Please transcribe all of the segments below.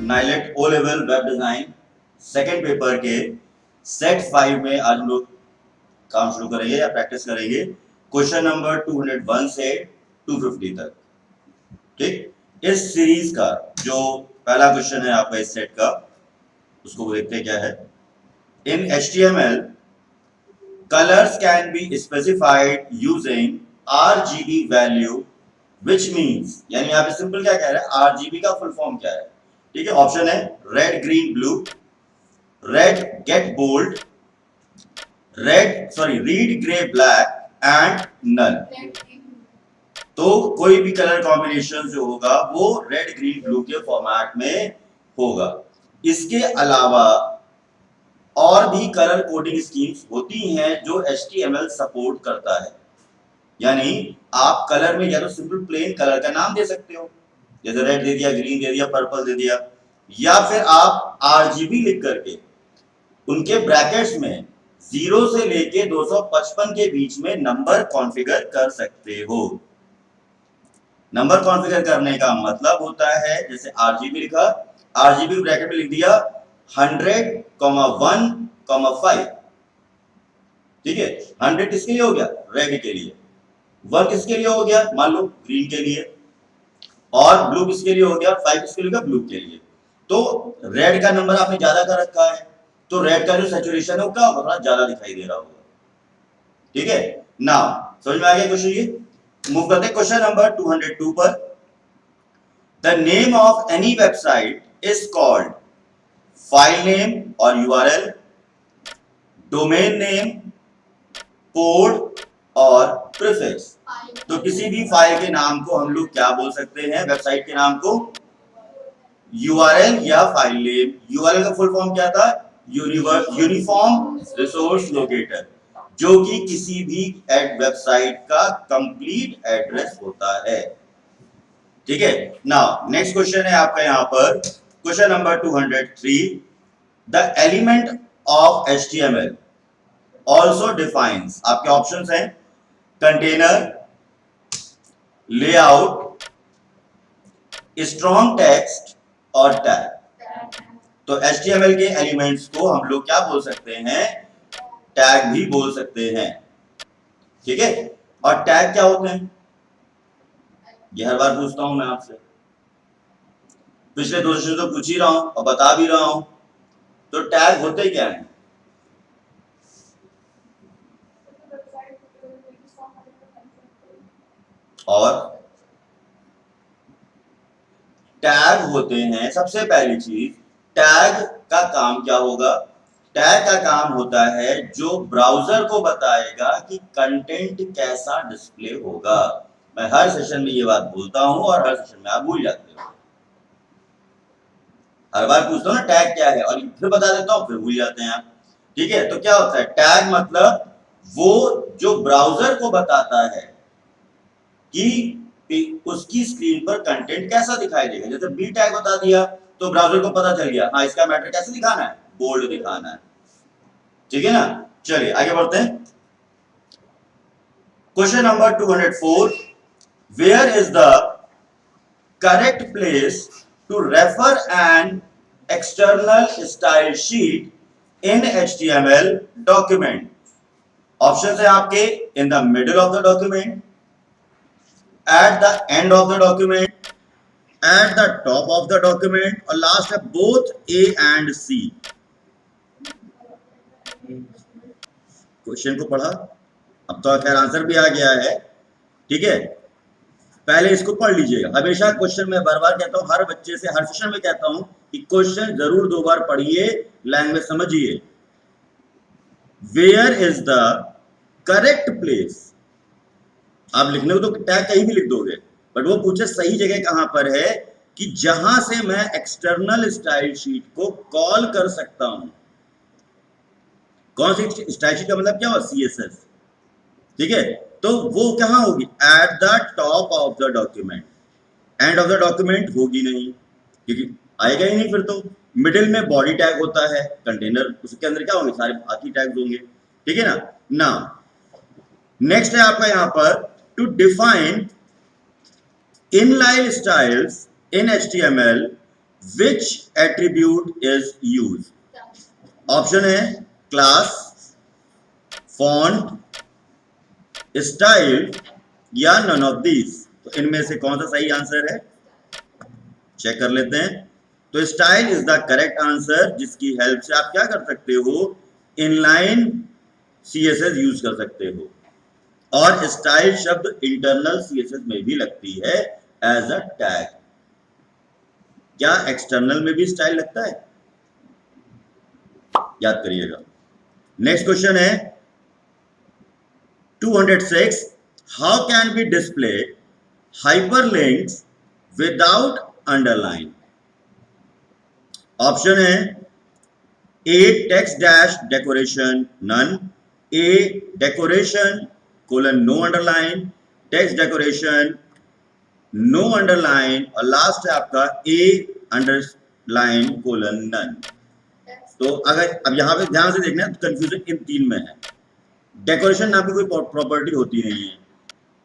NIELIT O level web design second paper के set 5 में आज हम लोग काम शुरू करेंगे या प्रैक्टिस करेंगे क्वेश्चन नंबर 201 से 250 तक। ठीक, इस सीरीज का जो पहला क्वेश्चन है आपका इस सेट का, उसको देखते क्या है। इन HTML colors can be specified using RGB value which means, यानी यहाँ पे सिंपल क्या कह रहा है, RGB का फुल फॉर्म क्या है। ठीक है, ऑप्शन है red green blue, red get bold, read grey black and null. तो कोई भी कलर कॉम्बिनेशन जो होगा वो रेड ग्रीन ब्लू के फॉर्मेट में होगा। इसके अलावा और भी कलर कोडिंग स्कीम्स होती हैं जो HTML सपोर्ट करता है। यानी आप कलर में या तो सिंपल प्लेन कलर का नाम दे सकते हो, जैसे रेड दे दिया, ग्रीन दे दिया, पर्पल दे दिया, या फिर आप RGB लिख करके उनके ब्रैकेट्स में 0 से लेके 255 के बीच में नंबर कॉन्फ़िगर कर सकते हो। नंबर कॉन्फ़िगर करने का मतलब होता है, जैसे RGB लिखा, RGB ब्रैकेट में लिख दिया 100,1,5। ठीक है, 100 किसके लिए हो गया, रेड के लिए, 1 किसके लिए हो गया, मान लो ग्रीन के लिए, और ब्लू किसके लिए हो गया, 5 किसके लिए हो गया, ब्लू के लिए। तो रेड का नंबर आपने ज्यादा कर रखा है तो रेड का जो सैचुरेशन है वो क्या होगा, थोड़ा ज्यादा दिखाई दे रहा होगा। ठीक है, नाउ समझ में आ गया क्वेश्चन। ये मूव करते हैं क्वेश्चन नंबर 202 पर। The name of any website is called file name और URL, डोमेन नेम, पोर्ट और प्रीफिक्स। तो किसी भी फाइल के नाम को हम लोग क्या बोल सकते हैं, वेबसाइट के नाम को URL या फाइल नेम। URL का फुल फॉर्म क्या था, यूनिफॉर्म रिसोर्स लोकेटर, जो कि किसी भी वेबसाइट का कंप्लीट एड्रेस होता है। ठीक है, नाउ नेक्स्ट क्वेश्चन है आपका यहां पर question number 203। The element of HTML also defines, आपके ऑप्शंस हैं कंटेनर, लेआउट, स्ट्रॉन्ग टेक्स्ट और टैग। तो HTML के एलिमेंट्स को हम लोग क्या बोल सकते हैं, टैग भी बोल सकते हैं। ठीक है, और टैग क्या होते हैं, ये हर बार पूछता हूं मैं आपसे, पिछले 2 सेशन तो पूछ ही रहा हूं और बता भी रहा हूं। तो टैग होते क्या हैं, और टैग होते हैं, सबसे पहली चीज टैग का काम क्या होगा, टैग का काम होता है जो ब्राउजर को बताएगा कि कंटेंट कैसा डिस्प्ले होगा। मैं हर सेशन में ये बात बोलता हूं और हर सेशन में आप भूल जाते हो। हर बार पूछता हूं ना टैग क्या है और फिर बता देता हूं, फिर भूल जाते हैं आप। ठीक है, तो क्या होता है टैग, मतलब वो जो ब्राउजर को बताता है कि उसकी स्क्रीन पर कंटेंट कैसा दिखाई देगा। जैसे बी टैग बता दिया तो ब्राउजर को पता चल गया, हाँ इसका मैटर कैसे दिखाना है, बोल्ड दिखाना है। ठीक है ना, चलिए आगे बढ़ते हैं। Question number 204। Where is the correct place to refer an external style sheet in HTML document. Option है आपके in the middle of the document, at the end of the document, at the top of the document, और last है both A and C। Question को पढ़ा, अब तो खैर answer भी आ गया है। ठीक है, पहले इसको पढ़ लीजिएगा। हमेशा क्वेश्चन में बार बार कहता हूं, हर बच्चे से हर सेशन में कहता हूं कि क्वेश्चन जरूर 2 बार पढ़िए, लैंग्वेज समझिए। Where is the correct place, आप लिखने को तो टैग कहीं भी लिख दोगे, बट वो पूछे सही जगह कहां पर है कि जहां से मैं एक्सटर्नल स्टाइल शीट को कॉल कर सकता हूं। कौन सी स्टाइल शीट का मतलब क्या हुआ, CSS। ठीक है, तो वो कहां होगी, at the top of the document. End of the document होगी नहीं, क्योंकि आएगा ही नहीं। फिर तो मिडिल में बॉडी टैग होता है, कंटेनर, उसके अंदर क्या होंगे, सारे बाकी टैग्स होंगे। ठीक है ना। नेक्स्ट है आपका यहां पर to define inline styles in HTML which attribute is use? Option है क्लास, फॉन्ट, स्टाइल या नन ऑफ दीज। तो इनमें से कौन सा सही आंसर है, चेक कर लेते हैं। तो style is the correct answer, जिसकी हेल्प से आप क्या कर सकते हो, इनलाइन सीएसएस यूज कर सकते हो। और स्टाइल शब्द इंटरनल सीएसएस में भी लगती है एज अ टैग। क्या एक्सटर्नल में भी स्टाइल लगता है? याद करिएगा। नेक्स्ट क्वेश्चन है 206, how can be display hyperlinks without underline? Option है a text dash decoration none, a decoration colon no underline, text decoration no underline, और लास्ट है आपका ए अंडरलाइन कोलन नन। तो अगर अब यहां पे ध्यान से देखना, कंफ्यूजन इन तीन में है। डेकोरेशन नाम की कोई प्रॉपर्टी होती नहीं है,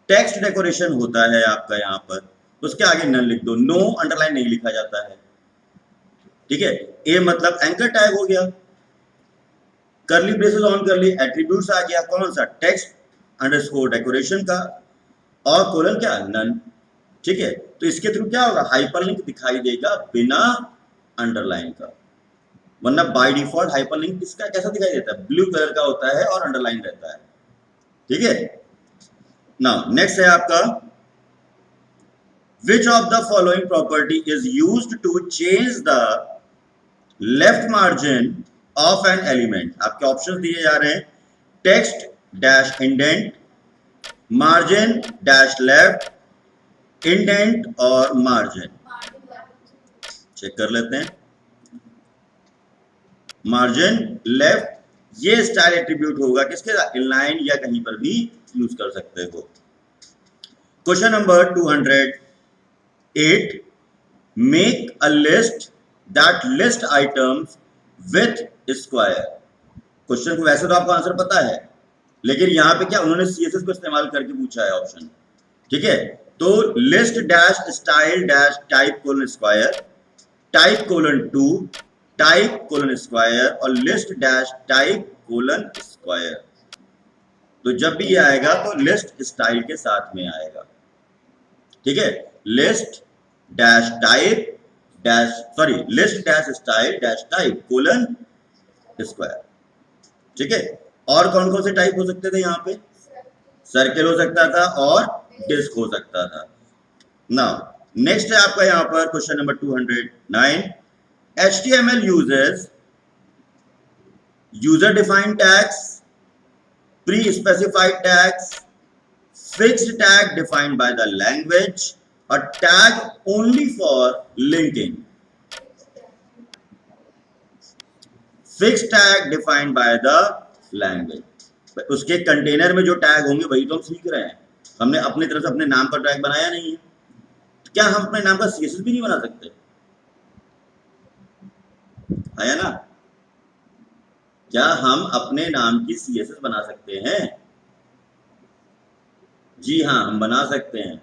टेक्स्ट डेकोरेशन होता है आपका यहां पर, उसके आगे नन लिख दो, नो अंडरलाइन नहीं लिखा जाता है, ठीक है। ए मतलब एंकर टैग हो गया, करली ब्रेसेस ऑन कर ली, एट्रीब्यूट्स आ गया, कौन सा, टेक्स्ट अंडरस्कोर डेकोरेशन का, और कोलन क्या, नन, ठीक है। तो इसके थ्रू क्या होगा, हाइपरलिंक दिखाई देगा बिना अंडरलाइन का, वरना बाय डिफॉल्ट हाइपरलिंक इसका कैसा दिखाई देता है, ब्लू कलर का होता है और अंडरलाइन रहता है, ठीक है। नाउ नेक्स्ट है आपका, which of the following property is used to change the left margin of an element? आपके ऑप्शन दिए जा रहे हैं, text dash indent, margin dash left, indent और मार्जिन। चेक कर लेते हैं, मार्जिन लेफ्ट, ये स्टाइल एट्रीब्यूट होगा किसके साथ, इनलाइन या कहीं पर भी यूज कर सकते हो। Question number 208, make a list that list items with square. Question को वैसे तो आपको आंसर पता है, लेकिन यहां पे क्या उन्होंने सीएसएस को इस्तेमाल करके पूछा है ऑप्शन, ठीक है। तो list dash style dash type colon square, type colon 2, type colon square और list dash type colon square. तो जब भी ये आएगा तो लिस्ट स्टाइल के साथ में आएगा, ठीक है। List dash type dash sorry list dash style dash type colon square, ठीक है। और कौन कौन से टाइप हो सकते थे यहाँ पे, सर्किल हो सकता था और डिस्क हो सकता था। नाउ नेक्स्ट है आपका यहाँ पर question number 209, HTML uses user defined tags, pre-specified tags, fixed tag defined by the language, or tag only for linking. Fixed tag defined by the language. उसके कंटेनर में जो टैग होंगे वही तो हम सीख रहे हैं, हमने अपनी तरफ से अपने नाम का टैग बनाया नहीं है। तो क्या हम अपने नाम का सीएसएस भी नहीं बना सकते, है ना? क्या हम अपने नाम की सीएसएस बना सकते हैं? जी हाँ, हम बना सकते हैं।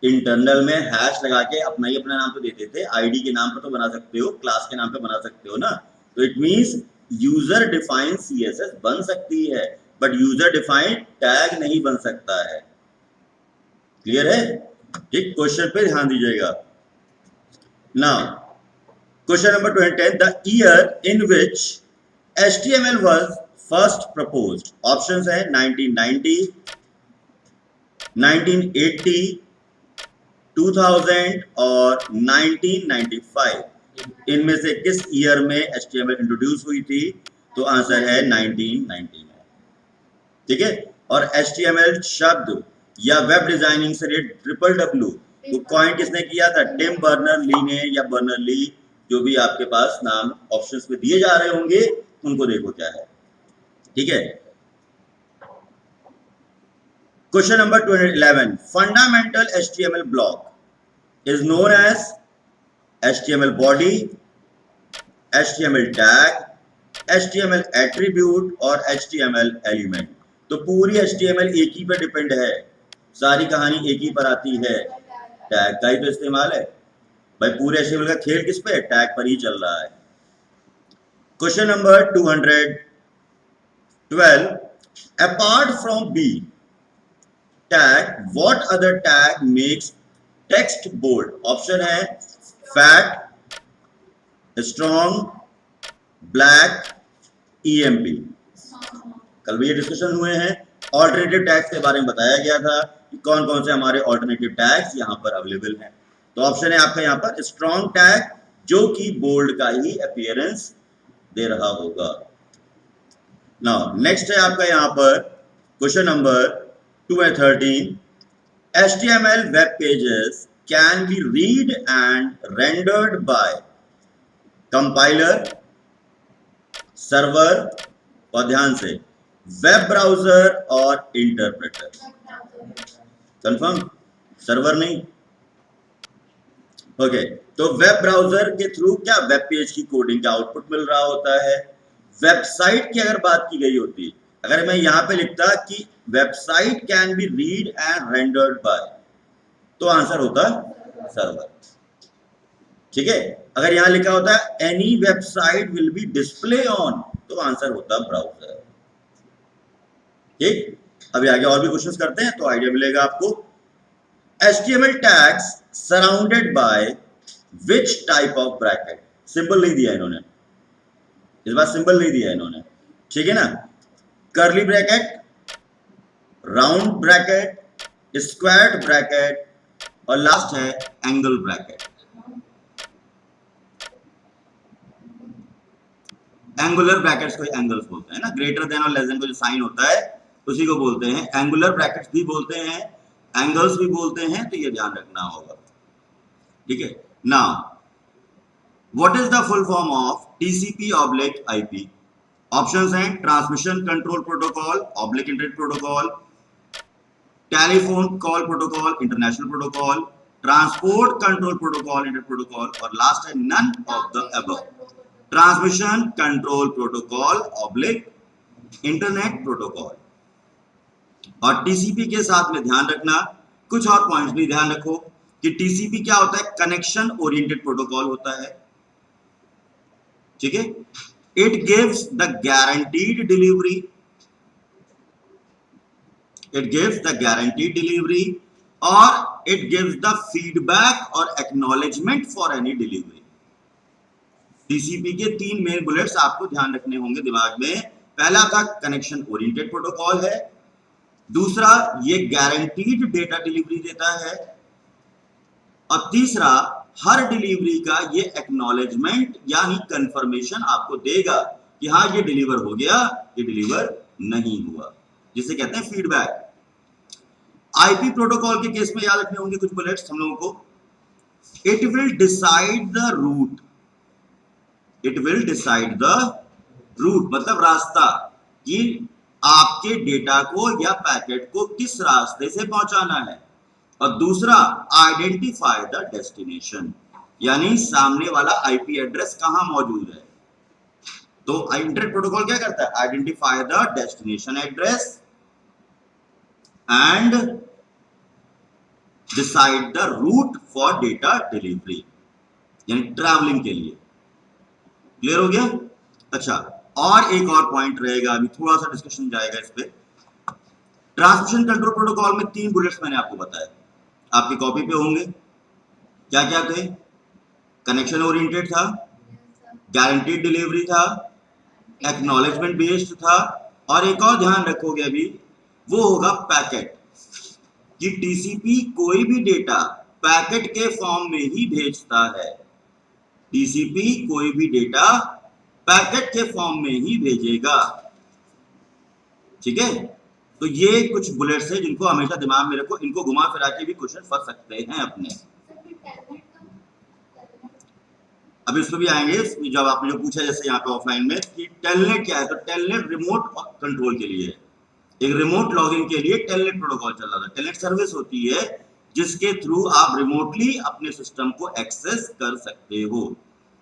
इंटरनल में हैश लगा के अपना ही अपना नाम तो देते थे, आईडी के नाम पर तो बना सकते हो, क्लास के नाम पे बना सकते हो ना। तो it means user defined CSS बन सकती है, बट यूजर डिफाइंड टैग नहीं बन सकता है। क्लियर है? ठीक, क्वेश्चन पे ध्यान दीजिएगा। Now question number 10, the year in which HTML was first proposed. Options है 1990, 1980, 2000 और 1995। इनमें से किस ईयर में HTML इंट्रोड्यूस हुई थी? तो आंसर है 1990 में, ठीक है। और HTML शब्द या वेब डिजाइनिंग से रिलेटेड WW को कॉइन किसने किया था? टिम बर्नर-ली ने, या बर्नर-ली, जो भी आपके पास नाम ऑप्शंस में दिए जा रहे होंगे उनको देखो क्या है, ठीक है। Question number 11, fundamental HTML block is known as HTML body, HTMल टैग, HTML एट्रीब्यूट और HTML एलिमेंट। तो पूरी HTML एक ही पर डिपेंड है, सारी कहानी एक ही पर आती है, टैग का ही तो इस्तेमाल है। भाई पूरे HTML का खेल किस पे है? टैग पर ही चल रहा है। Question number 212, apart from B tag what other tag makes text bold? Option है फैट, स्ट्रॉन्ग, ब्लैक, EMP। कल भी ये डिस्कशन हुए हैं। ऑल्टरनेटिव टैग्स के बारे में बताया गया था कि कौन कौन से हमारे ऑल्टरनेटिव टैग्स यहाँ पर अवेलेबल हैं। तो ऑप्शन है आपका यहाँ पर स्ट्रॉन्ग टैग, जो कि बोल्ड का ही अपीयरेंस दे रहा होगा। नाउ नेक्स्ट है आपका यहाँ पर question number 213, HTML web pages can be read and rendered by compiler, server, और ध्यान से वेब ब्राउजर और इंटरप्रेटर। कंफर्म? सर्वर नहीं। ओके, तो वेब ब्राउजर के थ्रू क्या वेब पेज की कोडिंग का आउटपुट मिल रहा होता है। वेबसाइट की अगर बात की गई होती, अगर मैं यहां पे लिखता कि website can be read and rendered by, तो आंसर होता सर्वर। ठीक है, अगर यहां लिखा होता है any website will be display on, तो आंसर होता ब्राउजर। ठीक, अभी आगे और भी क्वेश्चंस करते हैं तो आइडिया मिलेगा आपको। HTML tags surrounded by which type of bracket? Symbol नहीं दिया इन्होंने, इस बार सिंबल नहीं दिया इन्होंने, ठीक है ना। Curly bracket, round bracket, squared bracket, और लास्ट है एंगल ब्रैकेट। एंगुलर ब्रैकेट्स को एंगल्स बोलते हैं ना, ग्रेटर देन और लेस देन को जो साइन होता है उसी को बोलते हैं एंगुलर ब्रैकेट्स भी बोलते हैं, एंगल्स भी बोलते हैं, तो ये ध्यान रखना होगा। ठीक है, now what is the full form of TCP/IP? Options हैं transmission control protocol, internet protocol, telephone call protocol, international protocol, transport control protocol, internet protocol, और लास्ट है none of the above. Transmission control protocol internet protocol. और TCP के साथ में ध्यान रखना कुछ और पॉइंट्स भी ध्यान रखो कि TCP क्या होता है? कनेक्शन ओरिएंटेड प्रोटोकॉल होता है। ठीक है, it gives the guaranteed delivery, और इट गिव्स द फीडबैक और acknowledgement for any delivery. TCP के तीन मेन बुलेट्स आपको ध्यान रखने होंगे दिमाग में। पहला था कनेक्शन ओरिएंटेड प्रोटोकॉल है, दूसरा ये गारंटीड डेटा डिलीवरी देता है, और तीसरा हर डिलीवरी का ये एक्नॉलेजमेंट यानी कंफर्मेशन आपको देगा कि हाँ ये डिलीवर हो गया, ये डिलीवर नहीं हुआ, जिसे कहते हैं फीडबैक। IP प्रोटोकॉल के केस में याद रखने होंगे कुछ बुलेट्स हम लोगों को। It will decide the route, मतलब रास्ता, कि आपके डेटा को या पैकेट को किस रास्ते से पहुंचाना है, और दूसरा आइडेंटिफाई द डेस्टिनेशन, यानी सामने वाला IP एड्रेस कहां मौजूद है। तो इंटरनेट प्रोटोकॉल क्या करता है? Identify the destination address and decide the route for data delivery, यानी ट्रैवलिंग के लिए। क्लियर हो गया? अच्छा, और एक और पॉइंट रहेगा, अभी थोड़ा सा डिस्कशन जाएगा इस पे। ट्रांसमिशन कंट्रोल प्रोटोकॉल में 3 बुलेट्स मैंने आपको बताया, आपकी कॉपी पे होंगे। क्या क्या थे? कनेक्शन ओरिएंटेड था, गारंटीड डिलीवरी था, एक्नॉलेजमेंट बेस्ड था, और एक और ध्यान रखोगे अभी, वो होगा पैकेट, कि TCP कोई भी डेटा पैकेट के फॉर्म में ही भेजता है। TCP कोई भी डेटा पैकेट के फॉर्म में ही भेजेगा। ठीक है, तो ये कुछ बुलेट्स हैं जिनको हमेशा दिमाग में रखो, इनको घुमा फिरा के भी क्वेश्चन फंस सकते हैं अपने। अभी उस पर भी आएंगे, जब आपने जो पूछा जैसे यहाँ पे ऑफलाइन में कि टेलनेट क्या है, तो टेलनेट रिमोट कंट्रोल के लिए, एक रिमोट लॉगिन के लिए टेलनेट प्रोटोकॉल चल रहा था। टेलनेट सर्विस होती है जिसके थ्रू आप रिमोटली अपने सिस्टम को एक्सेस कर सकते हो।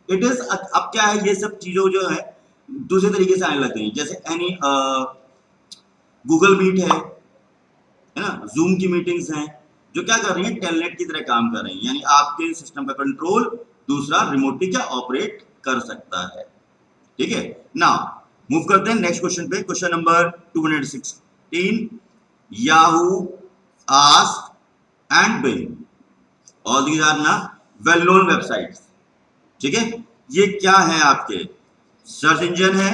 इट इज, अब क्या है, ये सब चीजों जो है दूसरे तरीके से आने लगते हैं, जैसे एनी गूगल मीट है ना, जूम की मीटिंग्स हैं, जो क्या कर रही है, टेलनेट की तरह काम कर रही है, यानी आपके सिस्टम का कंट्रोल दूसरा रिमोटली क्या ऑपरेट कर सकता है। ठीक है, नाउ मूव करते हैं नेक्स्ट क्वेश्चन पे। Question number 216, Yahoo, Ask and Bing, all these are ना वेल नोन वेबसाइट्स। ठीक है, ये क्या है आपके, सर्च इंजन है,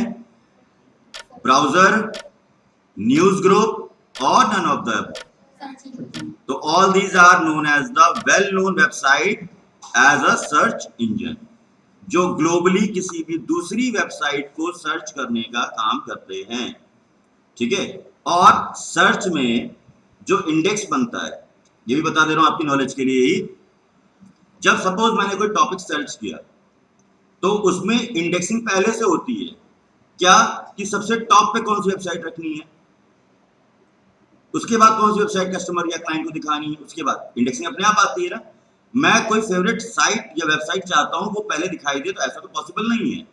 ब्राउजर, न्यूज ग्रुप और नन ऑफ द। तो all these are known as the well known website as a search engine, जो ग्लोबली किसी भी दूसरी वेबसाइट को सर्च करने का काम करते हैं। ठीक है, और सर्च में जो इंडेक्स बनता है, ये भी बता दे रहा हूं आपकी नॉलेज के लिए ही, जब सपोज मैंने कोई टॉपिक सर्च किया तो उसमें इंडेक्सिंग पहले से होती है क्या, कि सबसे टॉप पे कौन सी वेबसाइट रखनी है, उसके बाद कौन सी वेबसाइट कस्टमर या क्लाइंट को दिखानी है, उसके बाद इंडेक्सिंग अपने आप आती है ना। मैं कोई फेवरेट साइट या वेबसाइट चाहता हूं वो पहले दिखाई दे, तो ऐसा तो पॉसिबल नहीं है।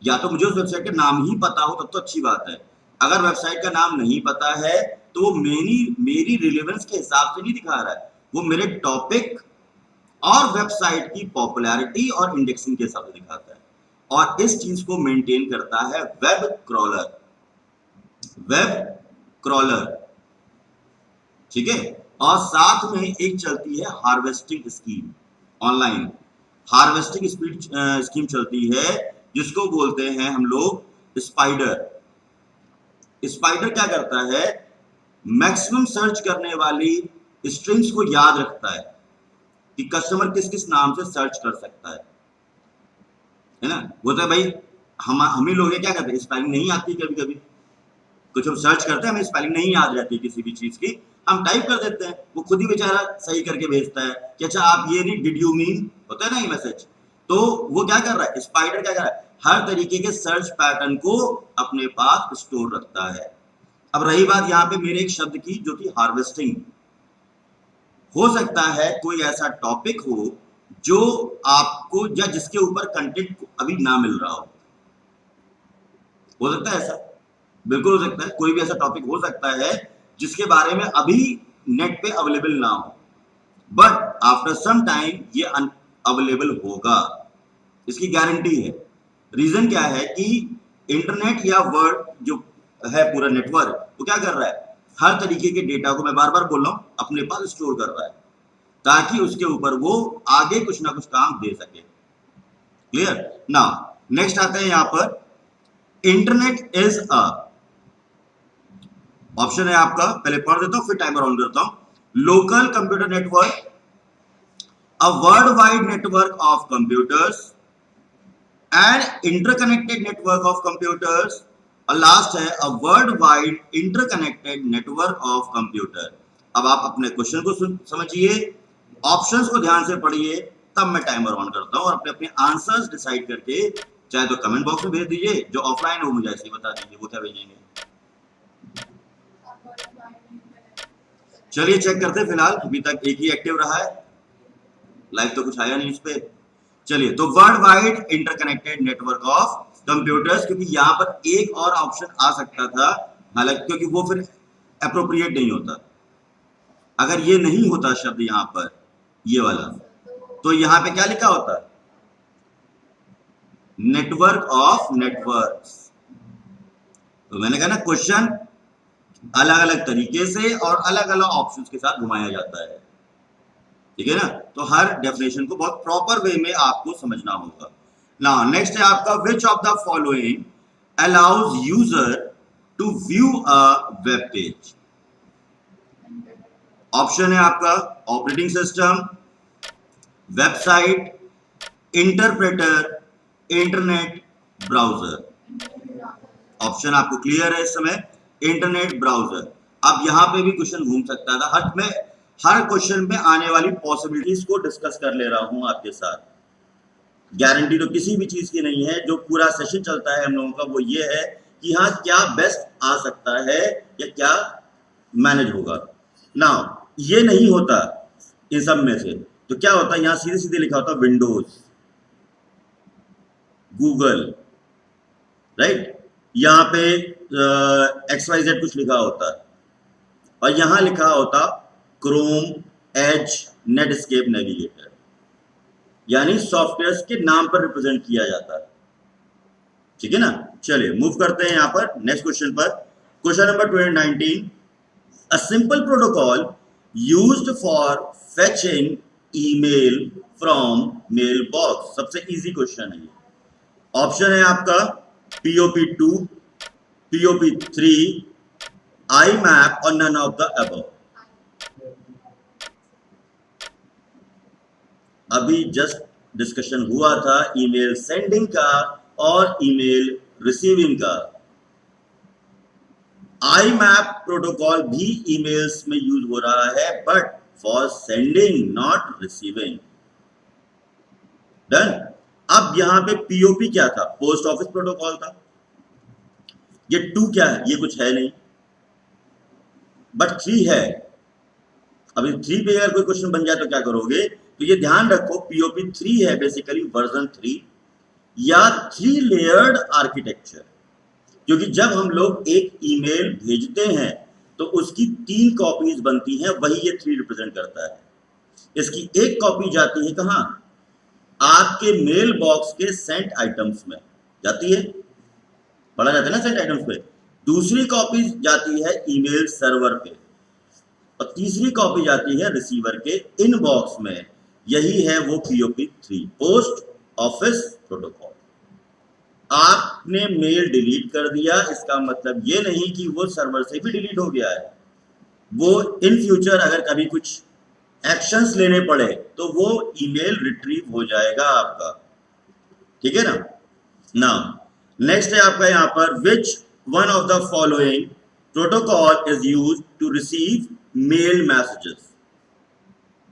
या तो मुझे उस वेबसाइट का नाम ही पता हो तब तो अच्छी बात है, अगर वेबसाइट का नाम नहीं पता है तो वो मेरी रिलेवेंस के हिसाब से नहीं दिखा रहा है, वो मेरे टॉपिक और वेबसाइट की पॉपुलैरिटी और इंडेक्सिंग के हिसाब से दिखाता है, और इस चीज को मेंटेन करता है वेब क्रॉलर। वेब क्रॉलर, ठीक है, और साथ में एक चलती है harvesting scheme, online harvesting scheme चलती है, जिसको बोलते हैं हम लोग स्पाइडर। स्पाइडर क्या करता है, मैक्सिमम सर्च करने वाली स्ट्रिंग्स को याद रखता है कि कस्टमर किस किस नाम से सर्च कर सकता है ना। वो तो भाई हम ही लोग क्या करते हैं, स्पेलिंग नहीं आती कभी कभी, कुछ हम सर्च करते हैं, हमें स्पेलिंग नहीं याद रहती किसी भी चीज की, हम टाइप कर देते हैं, वो खुद ही बेचारा सही करके भेजता है कि अच्छा आप ये नहीं, डिड यू मीन, होता है ना ये मैसेज। तो वो क्या कर रहा है, स्पाइडर क्या कर रहा है, हर तरीके के सर्च पैटर्न को अपने पास स्टोर रखता है। अब रही बात यहाँ पे मेरे एक शब्द की जो थी हार्वेस्टिंग, हो सकता है कोई ऐसा टॉपिक हो जो आपको या जिसके ऊपर कंटेंट अभी ना मिल रहा हो सकता है ऐसा, बिल्कुल हो सकता है, कोई भी ऐसा टॉपिक हो सकता है जिसके बारे में अभी नेट पे अवेलेबल ना हो, बट आफ्टर सम टाइम ये अवेलेबल होगा, इसकी गारंटी है। रीजन क्या है कि इंटरनेट या वर्ल्ड जो है पूरा नेटवर्क, वो क्या कर रहा है, हर तरीके के डेटा को, मैं बार बार बोल रहा हूं, अपने पास स्टोर कर रहा है ताकि उसके ऊपर वो आगे कुछ ना कुछ काम दे सके। क्लियर, नाउ नेक्स्ट आते हैं यहां पर, इंटरनेट इज अ, ऑप्शन है आपका, पहले पढ़ देता हूं फिर टाइमर ऑन करता हूं। Local computer network, a world wide network of computers, and interconnected network of computers, और लास्ट है a world wide interconnected network of computer. अब आप अपने क्वेश्चन को समझिए, ऑप्शंस को ध्यान से पढ़िए, तब मैं टाइमर ऑन करता हूं और अपने अपने आंसर्स डिसाइड करके चाहे तो कमेंट बॉक्स में भेज दीजिए, जो ऑफलाइन है वो मुझे ऐसे ही बता दीजिए वो क्या भेजेंगे। चलिए चेक करते हैं, फिलहाल अभी तक एक ही एक्टिव रहा है, लाइव तो कुछ आया नहीं इस पे। चलिए, तो world wide interconnected network of computers, क्योंकि यहां पर एक और ऑप्शन आ सकता था, हालांकि क्योंकि वो फिर अप्रोप्रिएट नहीं होता, अगर ये नहीं होता शब्द यहां पर ये वाला, तो यहां पे क्या लिखा होता, नेटवर्क ऑफ नेटवर्क्स। तो मैंने कहा ना, क्वेश्चन अलग अलग तरीके से और अलग अलग ऑप्शंस के साथ घुमाया जाता है, ठीक है ना, तो हर डेफिनेशन को बहुत प्रॉपर वे में आपको समझना होगा। नाउ नेक्स्ट है आपका, which of the following allows user to view a web page. Option है आपका, operating system, website, interpreter, internet, browser. Option आपको क्लियर है इस समय, इंटरनेट, ब्राउजर। अब यहां पे भी क्वेश्चन घूम सकता था, हर क्वेश्चन में आने वाली पॉसिबिलिटीज को डिस्कस कर ले रहा हूं आपके साथ। गारंटी तो किसी भी चीज की नहीं है, जो पूरा सेशन चलता है हम लोगों का वो ये है कि हाँ क्या बेस्ट आ सकता है या क्या मैनेज होगा। नाउ ये नहीं होता इन सब में से, तो क्या होता है, यहां सीधे सीधे लिखा होता विंडोज, गूगल, राइट, यहाँ पे XYZ कुछ लिखा होता, और यहां लिखा होता क्रोम, एज, नेटस्केप, नेविगेटर, यानी सॉफ्टवेयर्स के नाम पर रिप्रेजेंट किया जाता है। ठीक है ना। चलिए मूव करते हैं यहां पर नेक्स्ट क्वेश्चन पर। Question number 2019, a simple protocol used for fetching email from mail box. सबसे इजी क्वेश्चन है ये। ऑप्शन है आपका POP2, POP3, IMAP और नन ऑफ द अबव। अभी जस्ट डिस्कशन हुआ था ईमेल सेंडिंग का और ईमेल रिसीविंग का। IMAP प्रोटोकॉल भी ईमेल्स में यूज हो रहा है, but for sending not receiving. Done. अब यहां पे POP क्या था? पोस्ट ऑफिस प्रोटोकॉल था। ये 2 क्या है? ये कुछ है नहीं, बट 3 है। अभी 3 पे अगर कोई क्वेश्चन बन जाए तो क्या करोगे? तो ये ध्यान रखो, POP3 है बेसिकली वर्जन 3 या 3 लेयर्ड आर्किटेक्चर। क्योंकि जब हम लोग एक ईमेल भेजते हैं तो उसकी 3 कॉपीज बनती हैं, वही ये 3 रिप्रेजेंट करता है। इसकी एक कॉपी जाती है कहां? आपके मेल बॉक्स के सेंट आइटम्स में जाती है, पढ़ा जाता है ना सेंट आइटम्स पे। दूसरी कॉपी जाती है ईमेल सर्वर पे और तीसरी कॉपी जाती है रिसीवर के इनबॉक्स में। यही है वो POP3, पोस्ट ऑफिस प्रोटोकॉल। आपने मेल डिलीट कर दिया, इसका मतलब ये नहीं कि वो सर्वर से भी डिलीट हो गया है। वो इन फ्यूचर अगर कभी कुछ एक्शंस लेने पड़े तो वो ईमेल रिट्रीव हो जाएगा आपका। ठीक है ना। नाउ नेक्स्ट है आपका यहां पर, which one of the following protocol is used to receive mail messages.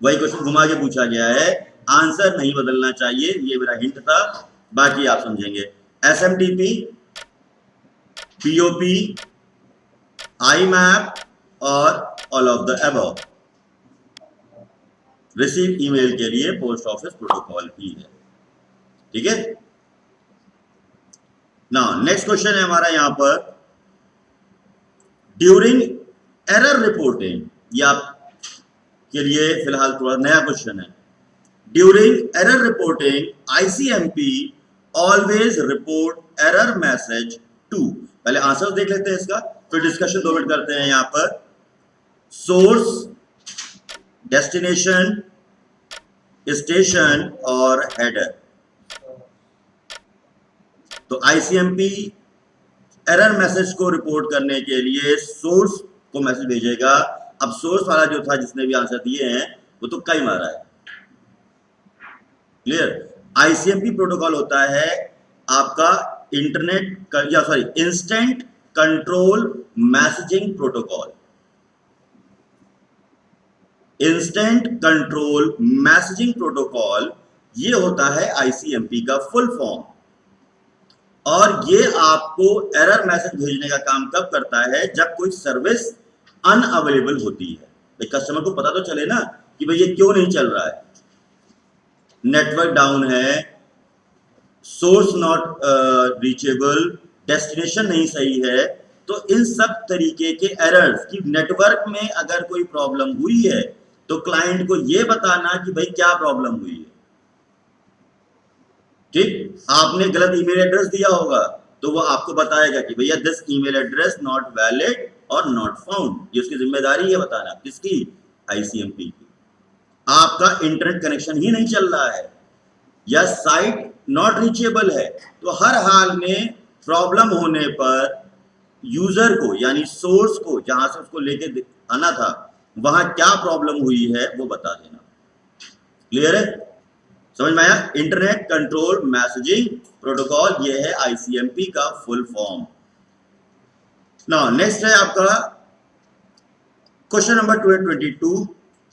वही क्वेश्चन घुमा के पूछा गया है, आंसर नहीं बदलना चाहिए, ये मेरा हिंट था, बाकी आप समझेंगे। SMTP, POP, IMAP और all of the above. Receive email के लिए पोस्ट ऑफिस प्रोटोकॉल ही है। ठीक है। नाउ नेक्स्ट क्वेश्चन है हमारा यहां पर, ड्यूरिंग एरर रिपोर्टिंग। ये आपके लिए फिलहाल थोड़ा नया क्वेश्चन है। During error reporting ICMP always report error message to. पहले आंसर देख लेते हैं इसका, फिर डिस्कशन 2 मिनट करते हैं यहां पर। सोर्स, डेस्टिनेशन, स्टेशन और हेडर। तो ICMP एरर मैसेज को रिपोर्ट करने के लिए सोर्स को मैसेज भेजेगा। अब सोर्स वाला जो था जिसने भी आंसर दिए हैं वो तो कई मारा है। क्लियर। ICMP प्रोटोकॉल होता है आपका instant control messaging protocol. Instant control messaging protocol ये होता है ICMP का फुल फॉर्म। और ये आपको एरर मैसेज भेजने का काम कब करता है? जब कोई सर्विस अनअवेलेबल होती है। भाई कस्टमर को पता तो चले ना कि भाई ये क्यों नहीं चल रहा है, नेटवर्क डाउन है, सोर्स नॉट रीचेबल, डेस्टिनेशन नहीं सही है। तो इन सब तरीके के एरर्स की नेटवर्क में अगर कोई प्रॉब्लम हुई है तो क्लाइंट को यह बताना कि भाई क्या प्रॉब्लम हुई है। ठीक, आपने गलत ईमेल एड्रेस दिया होगा तो वो आपको बताएगा कि भैया this email address not valid और नॉट फाउंड। ये उसकी जिम्मेदारी है बताना। किसकी? ICMP की। आपका इंटरनेट कनेक्शन ही नहीं चल रहा है या साइट नॉट रीचेबल है, तो हर हाल में प्रॉब्लम होने पर यूजर को यानी सोर्स को, जहां से उसको लेके आना था वहां क्या प्रॉब्लम हुई है वो बता देना। क्लियर है? समझ में आया? इंटरनेट कंट्रोल मैसेजिंग प्रोटोकॉल ये है ICMP का फुल फॉर्म। नाउ नेक्स्ट है आपका question number 22।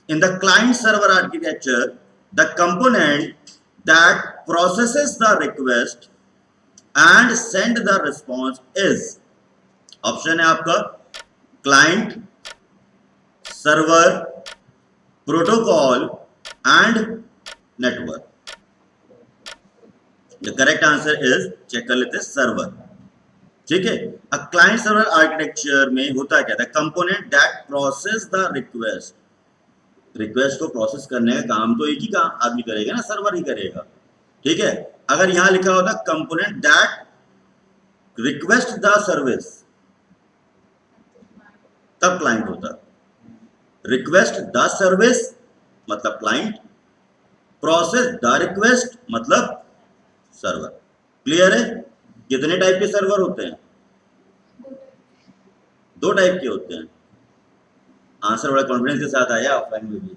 In the client server architecture the component that processes the request and send the response is. Option है आपका client, server, protocol and network. The correct answer is, check कर लेते हैं, server. ठीक है। A client server architecture में होता क्या था? Component that process the request request को प्रोसेस करने का काम तो एक ही काम आदमी करेगा ना, सर्वर ही करेगा। ठीक है, अगर यहां लिखा होता component that request the service, तब क्लाइंट होता। रिक्वेस्ट द सर्विस मतलब क्लाइंट, प्रोसेस द रिक्वेस्ट मतलब सर्वर। क्लियर है? कितने टाइप के सर्वर होते हैं? 2 टाइप के होते हैं। आंसर बड़ा कॉन्फिडेंस के साथ आया ऑफलाइन में भी।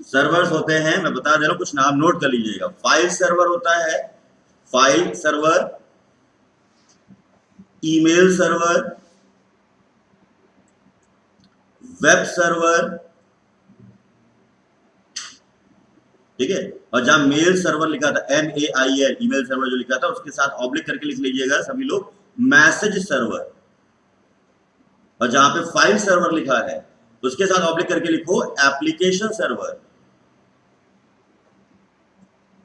सर्वर्स होते हैं, मैं बता दे रहा हूं, कुछ नाम नोट कर लीजिएगा। फाइल सर्वर होता है, file server, email server, web server, ठीक है। और जहां मेल सर्वर लिखा था MAIL, ईमेल सर्वर जो लिखा था उसके साथ ऑब्लिक करके लिख लीजिएगा सभी लोग, मैसेज सर्वर। और जहां पे फाइल सर्वर लिखा है उसके साथ ऑब्लिक करके लिखो एप्लीकेशन सर्वर।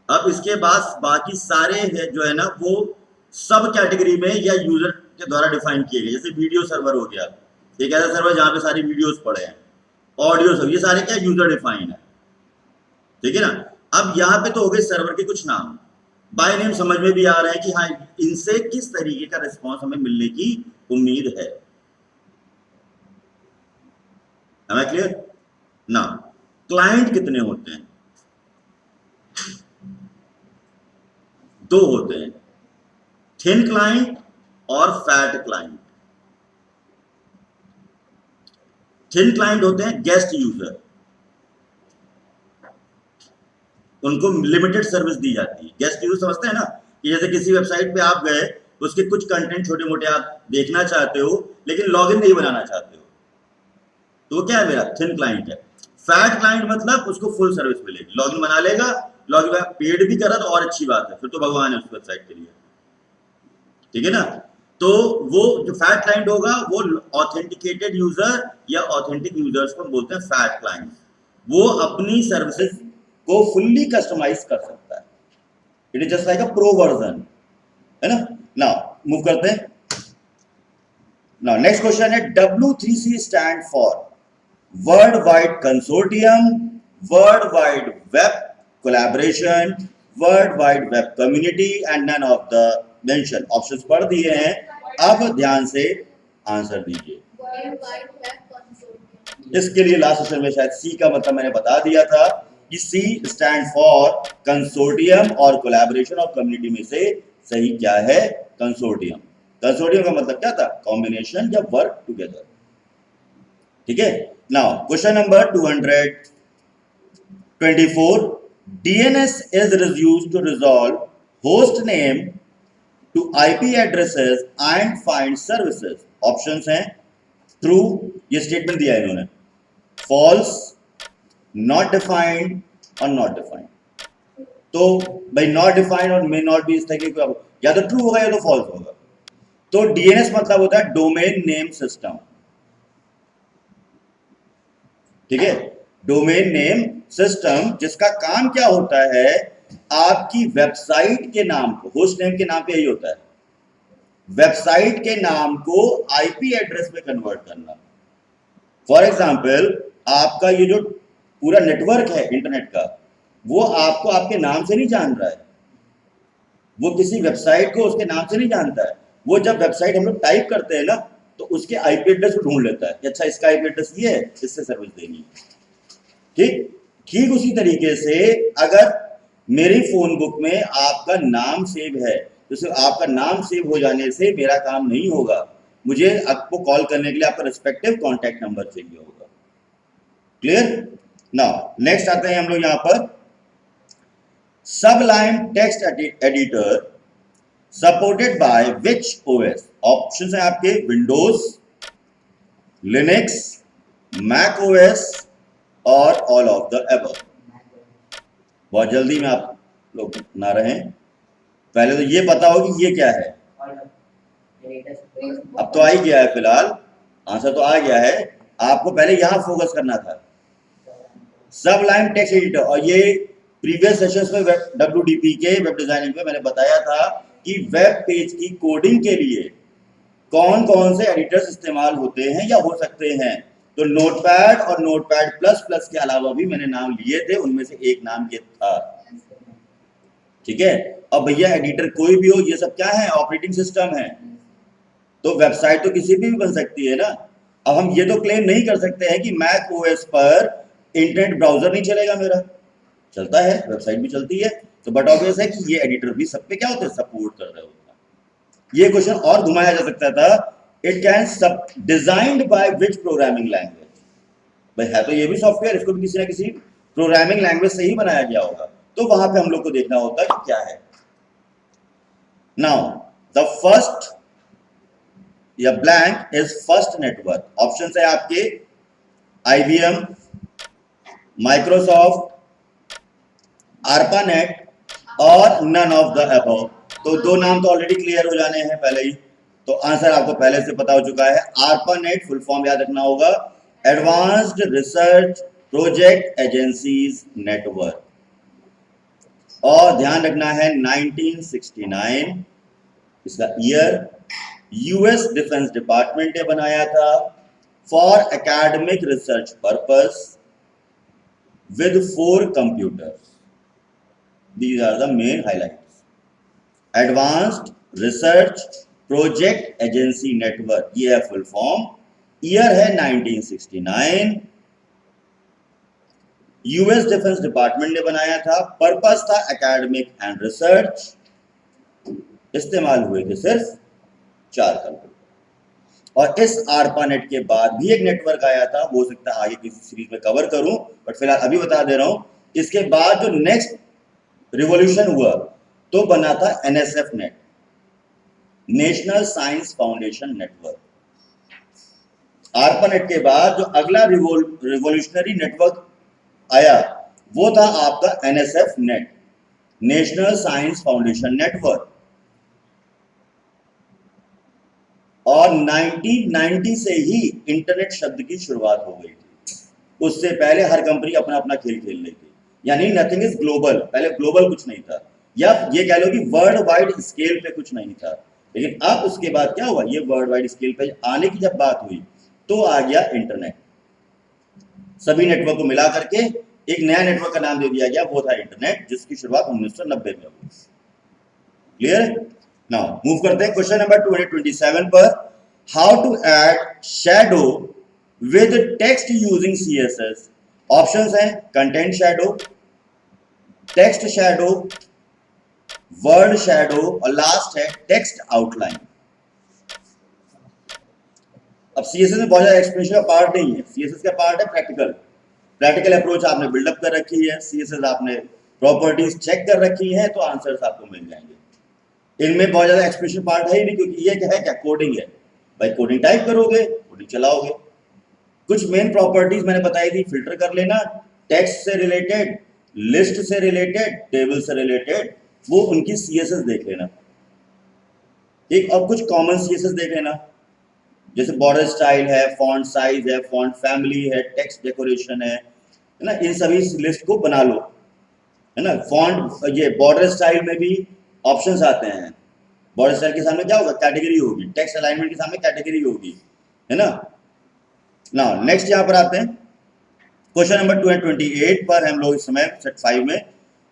अब इसके बाद बाकी सारे है जो है ना वो सब कैटेगरी में या यूजर के द्वारा डिफाइन किए गए। जैसे वीडियो सर्वर हो गया, एक ऐसा सर्वर जहां पे सारी वीडियोस पड़े हैं, ऑडियो सर्वर, ये सारे क्या यूजर डिफाइन है। ठीक है ना। अब यहाँ पे तो हो गए सर्वर के कुछ नाम, बाय नेम समझ में भी आ रहा है कि हाँ इनसे किस तरीके का रिस्पॉन्स हमें मिलने की उम्मीद है। क्लियर ना। क्लाइंट कितने होते हैं? 2 होते हैं, थिन क्लाइंट और फैट क्लाइंट। थिन क्लाइंट होते हैं गेस्ट यूजर, उनको लिमिटेड सर्विस दी जाती है। गेस्ट यूजर समझते हैं ना, कि जैसे किसी वेबसाइट पे आप गए, उसके कुछ कंटेंट छोटे मोटे आप देखना चाहते हो लेकिन लॉगिन नहीं बनाना चाहते हो, तो वो क्या है, मेरा थिन क्लाइंट है। फैट क्लाइंट मतलब उसको फुल सर्विस मिलेगी, लॉगिन बना लेगा, लॉगिन पेड भी करा तो और अच्छी बात है, फिर तो भगवान है उस वेबसाइट के लिए। ठीक है ना। तो वो जो फैट क्लाइंट होगा वो ऑथेंटिकेटेड यूजर या ऑथेंटिक यूजर्स को बोलते हैं फैट क्लाइंट। वो अपनी सर्विसेज को फुल्ली कस्टमाइज कर सकता है। It is just like a pro version, है ना। नाउ मूव करते हैं। नाउ नेक्स्ट क्वेश्चन है, W3C stand for World Wide Consortium, World Wide Web collaboration, World Wide Web community and none of the mention. Options पढ़ दिए हैं, अब ध्यान से आंसर दीजिए। इसके लिए लास्ट सेशन में शायद सी का मतलब मैंने बता दिया था कि सी स्टैंड फॉर कंसोर्टियम और कोलैबोरेशन और कम्युनिटी में से सही क्या है? कंसोर्टियम। कंसोर्टियम का मतलब क्या था? कॉम्बिनेशन या वर्क टुगेदर। ठीक है। Now question number 224, DNS is used to resolve host name to IP addresses and find services. Options हैं ट्रू, ये स्टेटमेंट दिया है इन्होंने, फॉल्स, नॉट डिफाइंड और नॉट डिफाइंड। तो भाई नॉट डिफाइंड और मे नॉट भी इस तरीके का या तो ट्रू होगा या तो फॉल्स होगा। तो DNS मतलब होता है डोमेन नेम सिस्टम। ठीक है, डोमेन नेम सिस्टम, जिसका काम क्या होता है, आपकी वेबसाइट के नाम को, होस्ट नेम के नाम पे यही होता है, वेबसाइट के नाम को IP एड्रेस में कन्वर्ट करना। फॉर एग्जाम्पल आपका ये जो पूरा नेटवर्क है इंटरनेट का, वो आपको आपके नाम से नहीं जान रहा है, वो किसी वेबसाइट को उसके नाम से नहीं जानता है। वो जब वेबसाइट हम लोग टाइप करते हैं ना, तो उसके IP एड्रेस को ढूंढ लेता है कि अच्छा इसका IP एड्रेस ये है, इससे सर्विस देनी है। ठीक उसी तरीके से अगर मेरी फोन बुक में आपका नाम सेव है, तो सिर्फ आपका नाम सेव हो जाने से मेरा काम नहीं होगा, मुझे आपको कॉल करने के लिए आपका रिस्पेक्टिव कॉन्टैक्ट नंबर चाहिए होगा। क्लियर। नाउ नेक्स्ट आते हैं हम लोग यहां पर, Sublime text editor supported by which OS। Option है आपके विंडोज, लिनक्स, मैक OS और ऑल ऑफ द एबव। बहुत जल्दी में आप लोग ना रहें, पहले तो ये पता हो कि ये क्या है। अब तो आ ही गया है, फिलहाल आंसर तो आ गया है, आपको पहले यहां फोकस करना था, सबलाइम टेक्स्ट एडिटर। और ये प्रीवियस सेशंस में WDP के वेब डिजाइनिंग में मैंने बताया था कि वेब पेज की कोडिंग के लिए कौन कौन से एडिटर्स इस्तेमाल होते हैं या हो सकते हैं। तो नोटपैड और नोटपैड प्लस प्लस के अलावा भी मैंने नाम लिए थे, उनमें से एक नाम ये था। ठीक है, अब भैया एडिटर कोई भी हो, ये सब क्या है, ऑपरेटिंग सिस्टम है, तो वेबसाइट तो किसी भी बन सकती है ना। अब हम ये तो क्लेम नहीं कर सकते हैं कि मैक ओएस पर इंटरनेट ब्राउजर नहीं चलेगा, मेरा चलता है, वेबसाइट भी चलती है, तो बट ऑब्वियस है कि ये एडिटर भी सब पे क्या होते हैं, सपोर्ट कर रहे होते हैं। ये क्वेश्चन और घुमाया जा सकता था, इट कैन सब designed by which programming language. भाई है तो ये भी सॉफ्टवेयर, इसको भी किसी ना किसी प्रोग्रामिंग लैंग्वेज से ही बनाया गया होगा, तो वहां पे हम लोग को देखना होता है कि क्या है। नाउ द फर्स्ट या blank is first network. Option है आपके IBM, माइक्रोसॉफ्ट, ARPANET और नन ऑफ द अबव। तो दो नाम तो ऑलरेडी क्लियर हो जाने हैं पहले ही, तो आंसर आपको पहले से पता हो चुका है। ARPANET फुल फॉर्म याद रखना होगा, advanced research project agencies network, और ध्यान रखना है 1969 इसका ईयर। यूएस डिफेंस डिपार्टमेंट ने बनाया था for academic research purpose with 4 computers. These are the main highlights. Advanced Research Project Agency Network, ये है फुल फॉर्म, ईयर है 1969, यूएस डिफेंस डिपार्टमेंट ने बनाया था, पर्पस था एकेडमिक एंड रिसर्च, इस्तेमाल हुए थे सिर्फ 4 कंप्यूटर। और इस ARPANET के बाद भी एक नेटवर्क आया था, हो सकता है आगे किसी सीरीज में कवर करूं, बट फिलहाल अभी बता दे रहा हूं। इसके बाद जो नेक्स्ट रिवॉल्यूशन हुआ तो बना था NSF net, national science foundation network. ARPANET के बाद जो अगला रिवॉल्यूशनरी नेटवर्क आया वो था आपका NSF net, national science foundation network. और 1990 से ही इंटरनेट शब्द की शुरुआत हो गई थी, उससे पहले हर कंपनी अपना अपना खेल खेल रही थी, यानी नथिंग इज ग्लोबल। पहले ग्लोबल कुछ नहीं था, या ये कह लो कि वर्ल्ड वाइड स्केल पे कुछ नहीं था, लेकिन अब उसके बाद क्या हुआ, ये वर्ल्ड वाइड स्केल पे आने की जब बात हुई तो आ गया इंटरनेट। सभी नेटवर्क को मिला करके एक नया नेटवर्क का नाम दे दिया गया, वो था इंटरनेट, जिसकी शुरुआत 1990 में हुई। क्लियर? नाउ मूव करते हैं क्वेश्चन नंबर 227 पर। How to add shadow with text using CSS। Options हैं content shadow, text shadow, word shadow और लास्ट है टेक्स्ट आउटलाइन। अब CSS में बहुत ज्यादा एक्सप्लेनेशन का पार्ट नहीं है, CSS का पार्ट है प्रैक्टिकल अप्रोच आपने बिल्डअप कर रखी है, CSS आपने प्रॉपर्टीज चेक कर रखी है, तो आंसर्स आपको मिल जाएंगे। इनमें बहुत ज्यादा एक्सप्रेशन पार्ट है ही नहीं, क्योंकि ये क्या है, क्या कोडिंग है भाई, कोडिंग टाइप करोगे, कोडिंग चलाओगे। कुछ मेन प्रॉपर्टीज मैंने बताई थी, फिल्टर कर लेना, टेक्स्ट से रिलेटेड, लिस्ट से रिलेटेड, टेबल से रिलेटेड, वो उनकी CSS देख लेना। एक और कुछ कॉमन CSS देख लेना, जैसे बॉर्डर स्टाइल है, फॉन्ट साइज है, फॉन्ट फैमिली है, टेक्स्ट डेकोरेशन है ना, इन सभी लिस्ट को बना लो, है ना। फॉन्ट, ये बॉर्डर स्टाइल में भी ऑप्शंस आते हैं, बॉर्डर स्टाइल के सामने क्या होगा, कैटेगरी होगी, टेक्स्ट अलाइनमेंट के सामने कैटेगरी होगी, है ना। नाउ नेक्स्ट यहां पर आते हैं क्वेश्चन नंबर 228 पर, हम लोग इस समय सेट 5 में।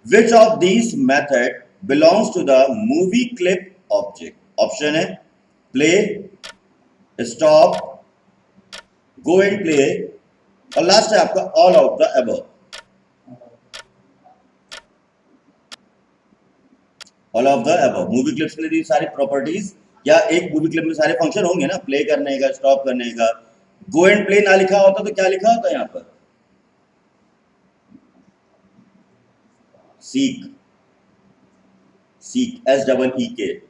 Which of this method belongs to the movie clip object. Option है play, stop, go and play, और लास्ट है आपका all of the above. All of the above movie clips के लिए सारी प्रॉपर्टीज, या एक मूवी क्लिप में सारे फंक्शन होंगे ना, प्ले करने का, स्टॉप करने का। गो एंड प्ले ना लिखा होता तो क्या लिखा होता यहां पर, seek, seek SEEK,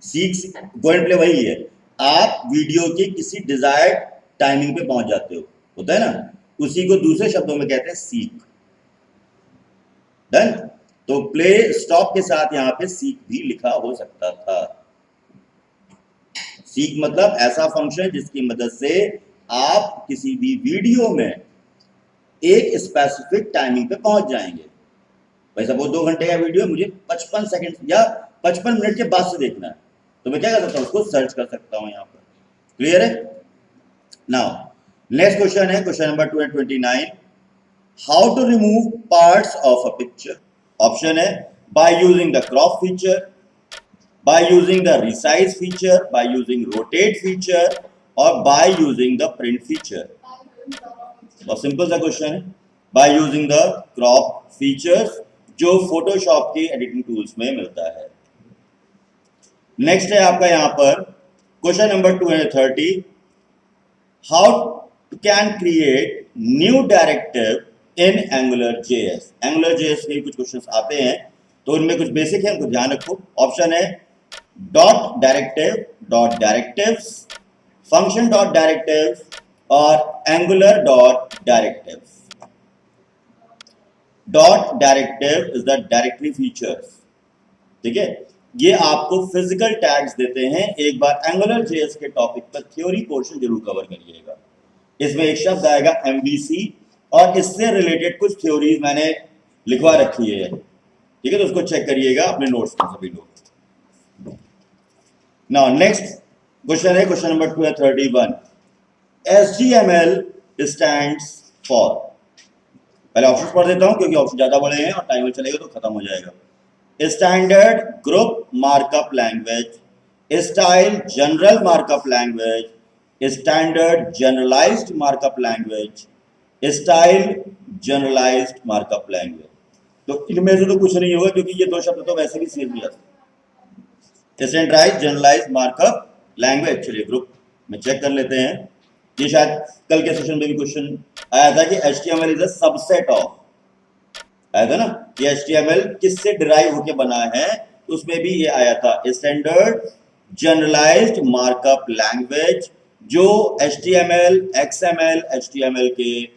seek, go and play वही है, आप वीडियो के किसी डिजायर्ड टाइमिंग पे पहुंच जाते हो, होता है ना, उसी को दूसरे शब्दों में कहते हैं सीक। डन। तो प्ले स्टॉप के साथ यहां पे सीक भी लिखा हो सकता था। सीक मतलब ऐसा फंक्शन जिसकी मदद से आप किसी भी वीडियो में एक स्पेसिफिक टाइमिंग पे पहुंच जाएंगे। भाई सपोज 2 घंटे का वीडियो, मुझे 55 सेकंड या 55 मिनट के बाद से देखना है, तो मैं क्या कर सकता हूं, उसको सर्च कर सकता हूं यहां पर। क्लियर है? नाउ नेक्स्ट क्वेश्चन है question number 229, how to remove parts of a picture. Option है by using the crop feature, by using the resize feature, by using rotate feature और by using the print feature. और simple सा question है, by using the crop features जो Photoshop के editing tools में मिलता है। नेक्स्ट है आपका यहां पर question number 230, how can create new directive in angular JS. Angular JS के कुछ क्वेश्चंस आते हैं तो उनमें कुछ बेसिक है, उनको ध्यान रखो। ऑप्शन है dot directive, dot directives, function dot directive और angular dot directive. Dot directive is the directory features, ठीक है। ये आपको फिजिकल टैग्स देते हैं। एक बार एंगुलर जेएस के टॉपिक पर थ्योरी पोर्शन जरूर कवर करिएगा। इसमें एक शब्द आएगा एमवीसी और इससे रिलेटेड कुछ थ्योरीज मैंने लिखवा रखी है, ठीक है, तो उसको चेक करिएगा अपने नोट्स में सभी लोग। नाउ नेक्स्ट क्वेश्चन है question number 231, HTML stands for. पहले ऑप्शन पढ़ देता हूं क्योंकि ऑप्शन ज्यादा बड़े हैं और टाइमर चलेगा तो खत्म हो जाएगा। Standard group markup language, style general markup language, standard generalized markup language, style generalized markup language. तो इनमें से तो कुछ नहीं होगा क्योंकि ये दो शब्द तो वैसे भी सीध भी आते। स्टैंडर्डाइज्ड जनरलाइज्ड मार्कअप लैंग्वेज, चलिए ग्रुप में चेक कर लेते हैं। ये शायद कल के सेशन में भी क्वेश्चन आया था कि HTML is a subset of, आया था ना, ये HTML किससे डिराइव होके बना है, तो उसमें भी ये आया था स्टैंडर्ड जनरलाइज्ड मार्कअप लैंग्वेज, जो HTML, XML, HTML के।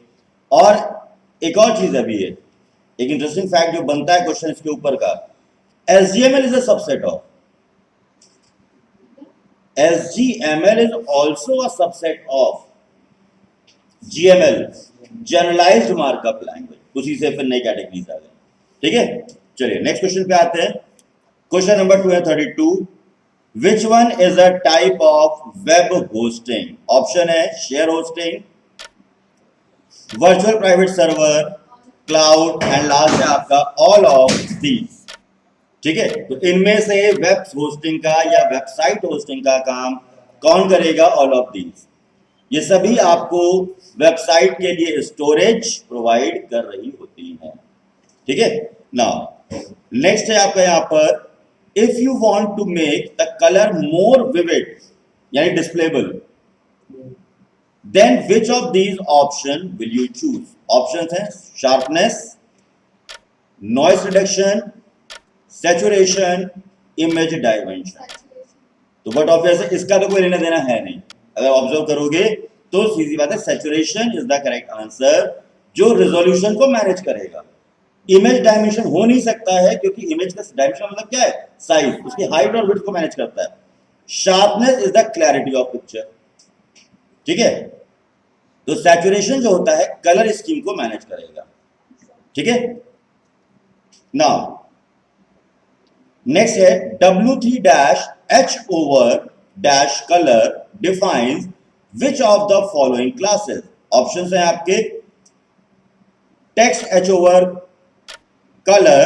और एक और चीज अभी है, एक इंटरेस्टिंग फैक्ट जो बनता है क्वेश्चन इसके ऊपर का, HTML is a subset of, HTML is also a subset of GML, generalized markup language. उसी से फिर नई कैटेगरीज आ गई, ठीक है। चलिए नेक्स्ट क्वेश्चन पे आते हैं। Question number 232, which one is a type of web hosting. Option है share hosting, virtual private server, cloud and last है आपका ऑल ऑफ दीज, ठीक है। तो इनमें से वेब होस्टिंग का या वेबसाइट होस्टिंग का काम कौन करेगा, ऑल ऑफ दीज। ये सभी आपको वेबसाइट के लिए स्टोरेज प्रोवाइड कर रही होती है, ठीक है। नाउ नेक्स्ट है आपका यहां पर, if you want to make the colour more vivid यानी displayable, then which of these option will you choose. Option है sharpness, noise reduction, saturation, image dimension. तो बट ऑब्वियस है इसका तो कोई लेना देना है नहीं। अगर ऑब्जर्व करोगे तो सीधी बात है, saturation is the correct answer, जो रिजोल्यूशन को मैनेज करेगा। इमेज डायमेंशन हो नहीं सकता है क्योंकि इमेज का डायमेंशन मतलब क्या है, साइज, उसकी हाइट और विड्थ को मैनेज करता है। Sharpness is the clarity of picture, ठीक है। तो सैचुरेशन जो होता है कलर स्कीम को मैनेज करेगा, ठीक है। नाउ नेक्स्ट है W3-H/color defines which of the following classes। Options हैं आपके, text H/color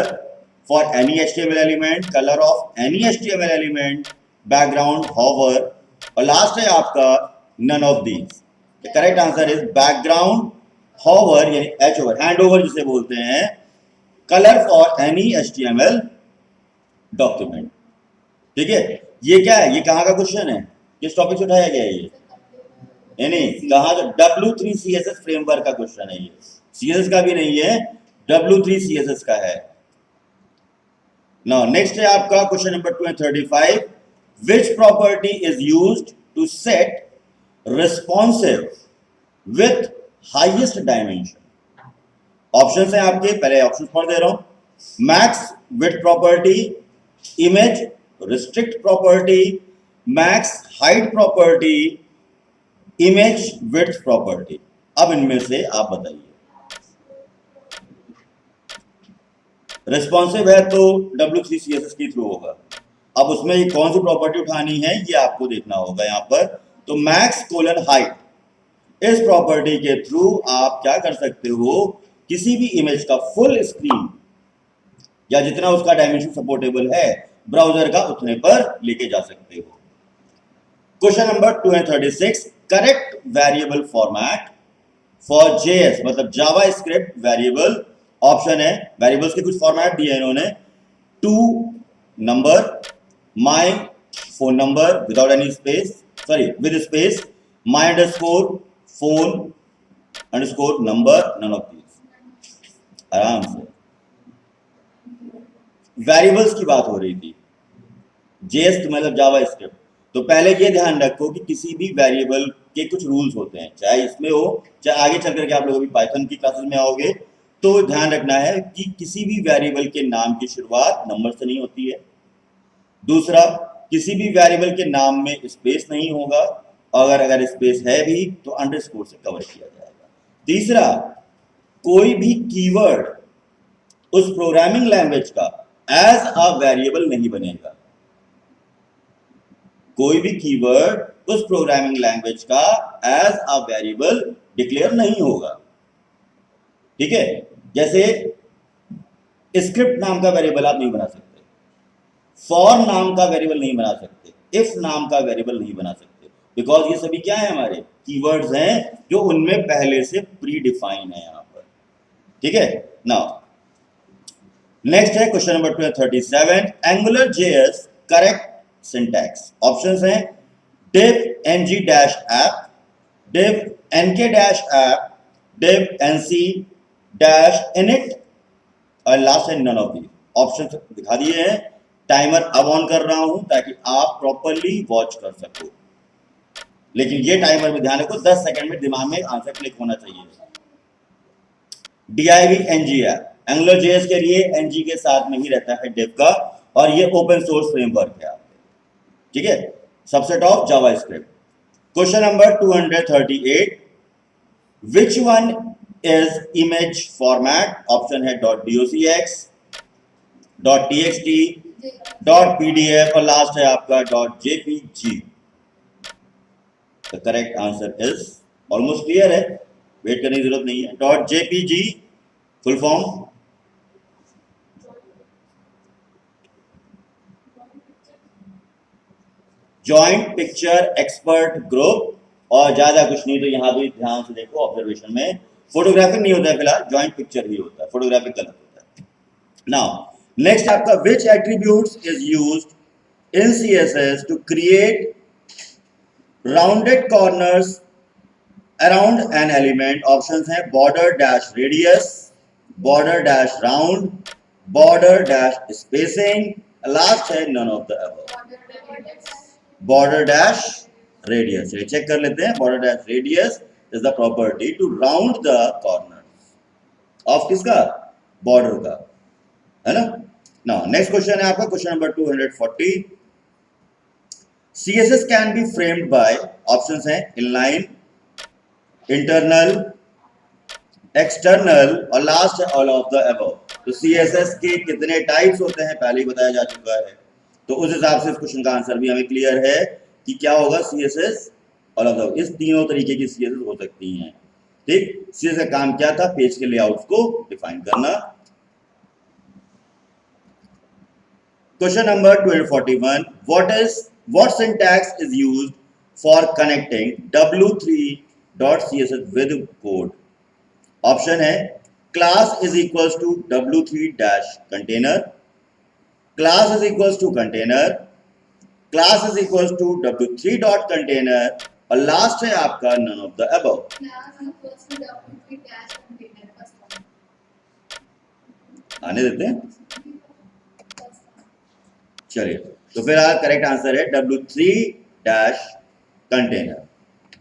for any HTML element, color of any HTML element, background, hover, और लास्ट है आपका none of these। The correct answer is background, hover यानी H/, hand over जिसे बोलते हैं, colour for any HTML document, ठीक है। ये क्या है, ये कहां का क्वेश्चन है, किस टॉपिक से उठाया गया है ये, यानी कहां, तो W3 CSS फ्रेमवर्क का क्वेश्चन है ये, CSS का भी नहीं है, W3 CSS का है। नाउ नेक्स्ट है आपका question number 235, which property is used to set responsive with highest dimension. Options हैं आपके, पहले ऑप्शंस पढ़ दे रहा हूं, max width property, image restrict property, max height property, image width property. अब इनमें से आप बताइए। रिस्पॉन्सिव है तो W3 CSS के थ्रू होगा। अब उसमें ये कौन सी प्रॉपर्टी उठानी है ये आपको देखना होगा यहां पर। तो मैक्स कोलन हाइट, इस प्रॉपर्टी के थ्रू आप क्या कर सकते हो, किसी भी इमेज का फुल स्क्रीन या जितना उसका डायमेंशन सपोर्टेबल है ब्राउजर का उतने पर लेके जा सकते हो। Question number 236, correct variable format for JS मतलब जावा स्क्रिप्ट वेरिएबल। ऑप्शन है, वेरिएबल्स के कुछ फॉर्मेट दिए इन्होंने, two number, my phone number without any space, sorry with space, my underscore phone underscore number, none of these. आराम से variables की बात हो रही थी, जेएस मतलब जावा स्क्रिप्ट। तो पहले ये ध्यान रखो कि किसी भी वेरिएबल के कुछ रूल्स होते हैं, चाहे इसमें हो चाहे आगे चल करके आप लोग अभी पाइथन की क्लासेस में आओगे तो ध्यान रखना है कि किसी भी वेरिएबल के नाम की शुरुआत नंबर से नहीं होती है। दूसरा, किसी भी वेरिएबल के नाम में स्पेस नहीं होगा, अगर स्पेस है भी तो अंडरस्कोर से कवर किया जाएगा। तीसरा, कोई भी कीवर्ड उस प्रोग्रामिंग लैंग्वेज का एज अ वेरिएबल नहीं बनेगा। कोई भी कीवर्ड उस प्रोग्रामिंग लैंग्वेज का एज अ वेरिएबल डिक्लेयर नहीं होगा। ठीक है, जैसे स्क्रिप्ट नाम का वेरिएबल आप नहीं बना सकते, फॉर नाम का वेरिएबल नहीं बना सकते, इफ नाम का वेरिएबल नहीं बना सकते, बिकॉज ये सभी क्या है, हमारे कीवर्ड्स हैं जो उनमें पहले से प्री डिफाइन है यहां पर। ठीक है, नाउ नेक्स्ट है question number 37, angular JS correct syntax. Options हैं div ng dash app, div nk dash app, div nc dash init और लास्ट है none of these। ऑप्शन दिखा दिए हैं, टाइमर अब ऑन कर रहा हूं ताकि आप प्रॉपरली वॉच कर सको, लेकिन ये टाइमर में ध्यान रखो 10 सेकंड में दिमाग में आंसर क्लिक होना चाहिए। div ng app angular JS के लिए एनजी के साथ में ही रहता है div का, और ये ओपन सोर्स फ्रेमवर्क है। ठीक है, subset of Java script. Question number 238, which one is image format. Option है .docx, .txt, .pdf और लास्ट है आपका .jpg। The correct answer is, almost clear है, वेट करने की जरूरत नहीं है। .jpg full form joint picture expert group, और ज्यादा कुछ नहीं। तो यहां भी ध्यान से देखो, ऑब्जर्वेशन में फोटोग्राफिक नहीं होता है फिलहाल, जॉइंट पिक्चर ही होता है, फोटोग्राफिक गलत होता है। नाउ नेक्स्ट आपका, which attributes is used in CSS to create rounded corners around an element. Options हैं border dash radius, border dash round, border dash spacing, last है none of the above. Border dash radius, check कर लेते हैं। Border dash radius is the property to round the corner of किसका, border का, है ना। Now next question है आपका question number 240, CSS can be framed bye. Options हैं इनलाइन, इंटरनल, एक्सटर्नल और लास्ट है ऑल ऑफ द अबव। तो सीएसएस के कितने टाइप्स होते हैं पहले ही बताया जा चुका है, तो उस हिसाब से इस क्वेश्चन का आंसर भी हमें क्लियर है कि क्या होगा, सीएसएस ऑल ऑफ द। इस तीनों तरीके की सीएसएस हो सकती हैं। ठीक, सीएसएस का काम क्या था, पेज के लेआउट्स को डिफाइन करना। Question number 241, what syntax is used for connecting w3.css with code. Option है class is equals to w3 dash container, class is equals to container, class is equals to w3 dot container और last है आपका none of the above। class equals to w3 dash container। आने देते हैं, चलिए, तो फिर करेक्ट आंसर है w3 डैश कंटेनर।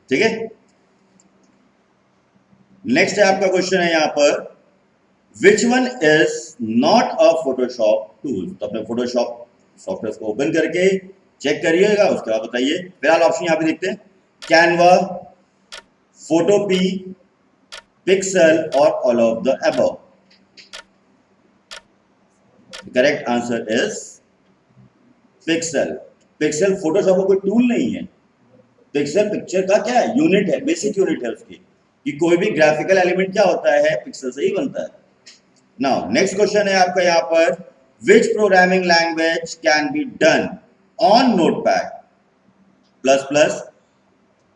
ठीक है, नेक्स्ट है आपका क्वेश्चन है यहां पर, which one is not a Photoshop tool. तो अपने फोटोशॉप सॉफ्टवेयर को ओपन करके चेक करिएगा, उसके बाद बताइए। फिलहाल ऑप्शन यहां पे देखते हैं, कैनवा, फोटोपी, पिक्सल और all of the above. Correct answer is pixel. Pixel Photoshop का कोई टूल नहीं है, पिक्सल पिक्चर का क्या है, यूनिट है, बेसिक यूनिट है उसकी, कि कोई भी ग्राफिकल एलिमेंट क्या होता है, पिक्सल से ही बनता है। नाउ नेक्स्ट क्वेश्चन है आपका यहाँ पर, which programming language can be done on Notepad plus plus.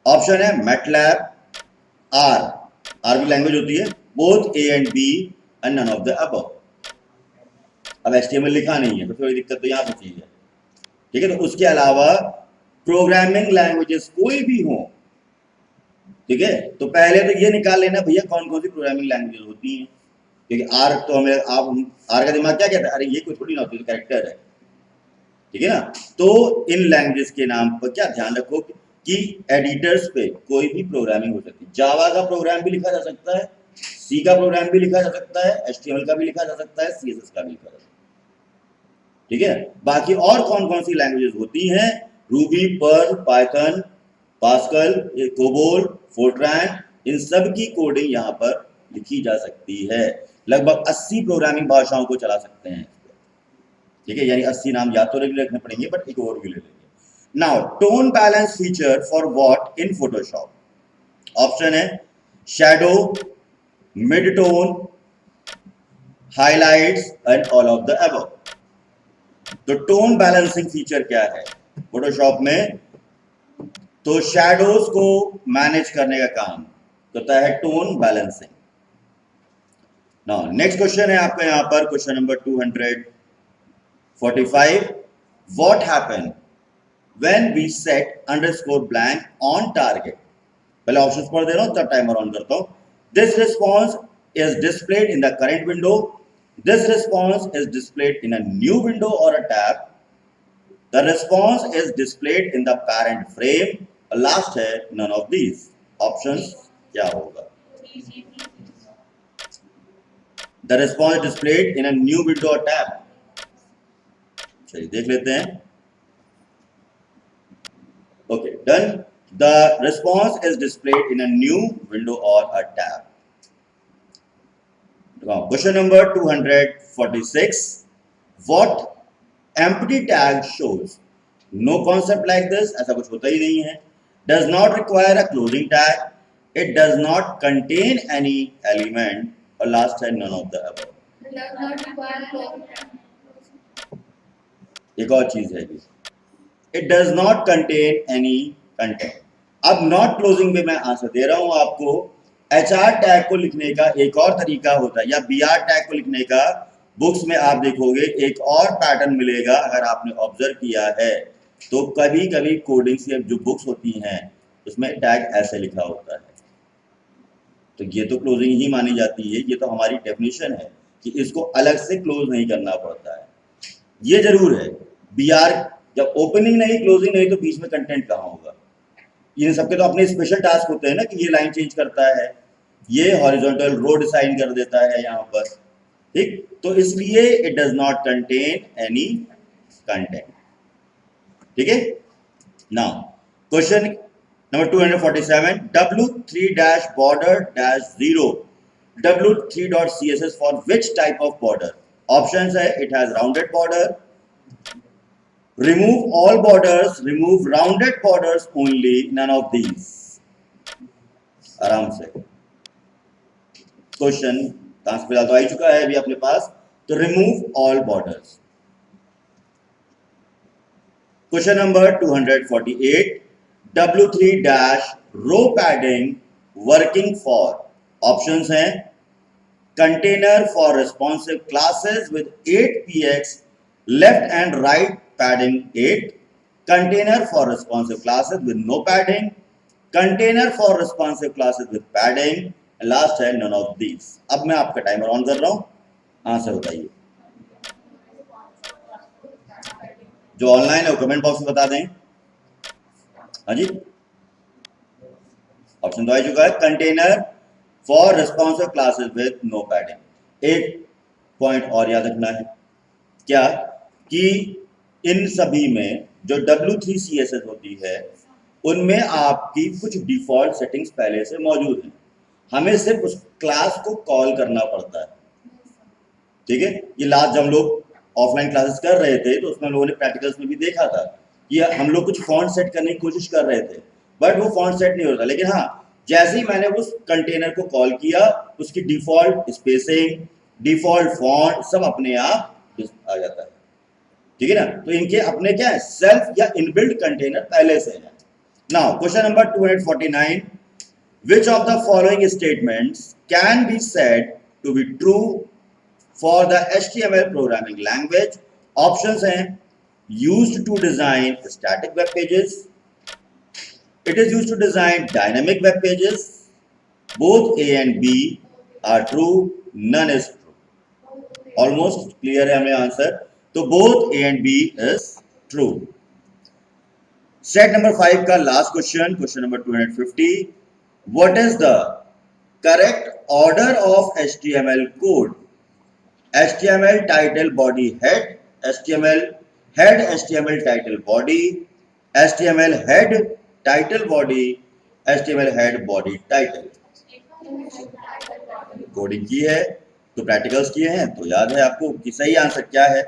Option है मैटलैब, आर भी लैंग्वेज होती है, both A and B and none of the above. अब HTML लिखा नहीं है तो थोड़ी दिक्कत तो यहाँ पे चीज है, ठीक है। तो उसके अलावा प्रोग्रामिंग लैंग्वेजेस कोई भी हो, ठीक है, तो पहले तो ये निकाल लेना भैया कौन कौन सी प्रोग्रामिंग लैंग्वेजेस होती हैं, क्योंकि आर तो हमें आप आर का दिमाग क्या कहता है, अरे ये कोई थोड़ी ना होती है, कैरेक्टर है, ठीक है ना। तो इन लैंग्वेजेस के नाम पर क्या ध्यान रखो कि एडिटर्स पे कोई भी प्रोग्रामिंग हो सकती है। जावा का प्रोग्राम भी लिखा जा सकता है, सी का प्रोग्राम भी लिखा जा सकता है, HTML का भी लिखा जा सकता है, CSS का भी लिखा जा सकता है, ठीक है। बाकी और कौन कौन सी लैंग्वेजेस होती हैं, Ruby, Perl, Python, Pascal, COBOL, Fortran, इन सब की कोडिंग यहाँ पर लिखी जा सकती है। लगभग 80 प्रोग्रामिंग भाषाओं को चला सकते हैं, ठीक है, यानी 80 नाम याद तो नहीं रखने पड़ेंगे, बट एक ओवरव्यू ले लेंगे। Now tone balance feature for what in Photoshop. Option है shadow, mid tone, highlights and all of the above. तो टोन बैलेंसिंग फीचर क्या है फोटोशॉप में, तो शैडोज को मैनेज करने का काम करता है tone balancing. Now next question है आपका यहाँ पर, question number 245, what happen when we set underscore blank on target. पहले ऑप्शंस पढ़ दे रहा हूं तब टाइमर ऑन करता हूं। This response is displayed in the current window, this response is displayed in a new window or a tab, the response is displayed in the parent frame, और last है none of these। options क्या होगा, the response is displayed in a new window or tab। चलिए देख लेते हैं। okay, done, the response is displayed in a new window or a tab। Question number 246, what empty tag shows no concept like this, ऐसा कुछ होता ही नहीं है, does not require a closing tag, it does not contain any element, और last है none of the above। एक और चीज है कि it does not contain any content। अब not closing में मैं आंसर दे रहा हूं आपको। HR टैग को लिखने का एक और तरीका होता है, या BR टैग को लिखने का बुक्स में आप देखोगे एक और पैटर्न मिलेगा, अगर आपने ऑब्जर्व किया है तो कभी कभी कोडिंग से जो बुक्स होती हैं उसमें टैग ऐसे लिखा होता है, तो ये तो क्लोजिंग ही मानी जाती है, ये तो हमारी डेफिनेशन है कि इसको अलग से क्लोज नहीं करना पड़ता है। ये जरूर है BR जब ओपनिंग नहीं क्लोजिंग नहीं तो बीच में कंटेंट कहाँ होगा। इन सबके तो अपने स्पेशल टास्क होते हैं ना, कि ये लाइन चेंज करता है, ये हॉरिजॉन्टल रो डिसाइन कर देता है यहाँ पर, ठीक। तो इसलिए it does not contain any content, ठीक है। Now question number 247, W3 border -0 W3.css for which type of border। Options है it has rounded border, remove all borders, remove rounded borders only, none of these। आराम से question फिलहाल तो आ चुका है अभी अपने पास, तो remove all borders. Question number 248, W3 row padding working for. Options हैं container for responsive classes with 8 px, left and right padding 8, container for responsive classes with no padding, container for responsive classes with padding, and last है none of these। अब मैं आपका timer on कर रहा हूं, answer बताइए। जो online है वो कमेंट बॉक्स में बता दें। हाँ जी, ऑप्शन तो आ चुका है, container for responsive classes with no padding. एक पॉइंट और याद रखना है, क्या कि इन सभी में जो W3 CSS होती है उनमें आपकी कुछ डिफॉल्ट सेटिंग्स पहले से मौजूद हैं, हमें सिर्फ उस क्लास को कॉल करना पड़ता है, ठीक है। ये लास्ट जब हम लोग ऑफलाइन क्लासेस कर रहे थे तो उसमें लोगों ने प्रैक्टिकल्स में भी देखा था कि हम लोग कुछ फॉन्ट सेट करने की कोशिश कर रहे थे, बट वो फॉन्ट सेट नहीं होता। लेकिन हाँ, जैसे ही मैंने उस कंटेनर को कॉल किया, उसकी डिफॉल्ट स्पेसिंग, डिफॉल्ट फॉन्ट सब अपने आप आ जाता है, ठीक है ना। तो इनके अपने क्या है, सेल्फ या इनबिल्ट कंटेनर पहले से है। Now question number 249, which of the following statements can be said to be true for the HTML programming language? Options हैं, used to design static web pages, it is used to design dynamic web pages, both A and B are true, none is true. Almost clear है हमें answer, तो both A and B is true. Set number 5 का last question, question number 250. What is the correct order of HTML code? HTML title body head, HTML head, HTML title body, HTML head title body, HTML head body title. Coding की है तो practicals किए हैं तो याद है आपको कि सही आंसर क्या है।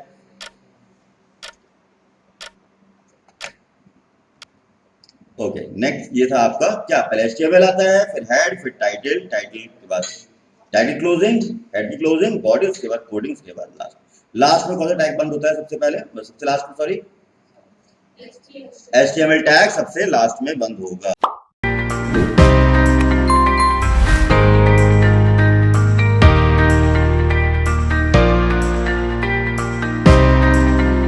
ओके, नेक्स्ट ये था आपका क्या, पहले HTML आता है, फिर हेड, फिर टाइटल, टाइटल के बाद टाइटल क्लोजिंग, हेड की क्लोजिंग, बॉडी, उसके बाद कोडिंग, उसके बाद लास्ट में कौन सा टैग बंद होता है सबसे पहले, सबसे लास्ट में, सॉरी HTML टैग सबसे लास्ट में बंद होगा।